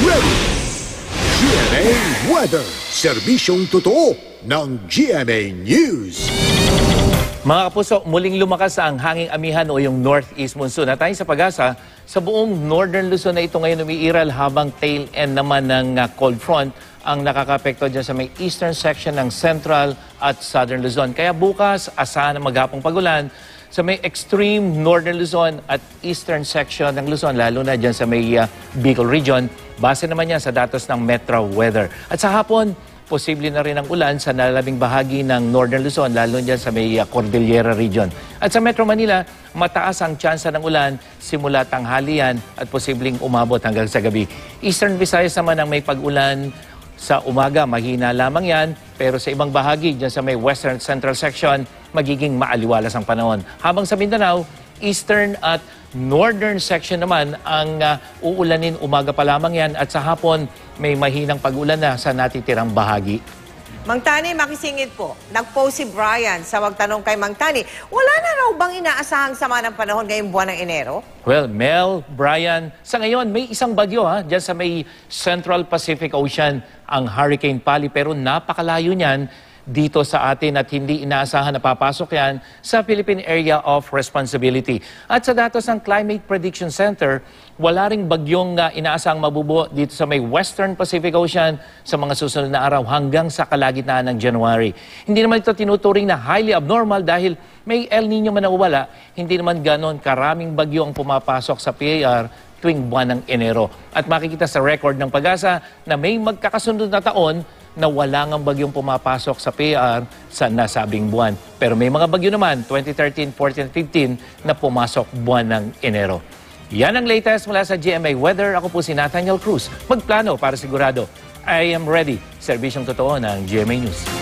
ready. GMA Weather, serbisyong totoo ng GMA News. Mga kapuso, muling lumakas ang hanging amihan o yung northeast monsoon. At tayo sa pag-asa, sa buong northern Luzon na ito ngayon umiiral habang tail end naman ng cold front ang nakakapekto dyan sa may eastern section ng central at southern Luzon. Kaya bukas, asahan ang maghapong pagulan sa may extreme northern Luzon at eastern section ng Luzon, lalo na dyan sa may Bicol region. Base naman yan sa datos ng Metro Weather. At sa hapon, posible na rin ang ulan sa nalalabing bahagi ng northern Luzon, lalo dyan sa may Cordillera region. At sa Metro Manila, mataas ang tsansa ng ulan simula tanghalian at posibleng umabot hanggang sa gabi. Eastern Visayas naman ang may pag-ulan sa umaga, mahina lamang yan, pero sa ibang bahagi, dyan sa may western central section, magiging maaliwalas ang panahon. Habang sa Mindanao, eastern at northern section naman ang uulanin umaga pa lamang yan at sa hapon may mahinang pag-ulan na sa natitirang bahagi. Mang Tani, makisingit po. Nag-post si Brian sa magtanong kay Mang Tani, wala na raw bang inaasahang sama ng panahon ngayong buwan ng Enero? Well, Mel, Brian, sa ngayon may isang bagyo dyan sa may Central Pacific Ocean, ang Hurricane Pali, pero napakalayo niyan dito sa atin at hindi inaasahan na papasok yan sa Philippine Area of Responsibility. At sa datos ng Climate Prediction Center, wala ring bagyong inaasahang mabubuo dito sa may Western Pacific Ocean sa mga susunod na araw hanggang sa kalagitnaan ng January. Hindi naman ito tinuturing na highly abnormal dahil may El Nino man nawala, hindi naman ganon karaming bagyo ang pumapasok sa PAR tuwing buwan ng Enero. At makikita sa record ng Pag-asa na may magkakasunod na taon na wala ngang bagyong pumapasok sa PAR sa nasabing buwan. Pero may mga bagyo naman, 2013, 14, 15, na pumasok buwan ng Enero. Yan ang latest mula sa GMA Weather. Ako po si Nathaniel Cruz. Magplano para sigurado. I am ready. Serbisyong totoo ng GMA News.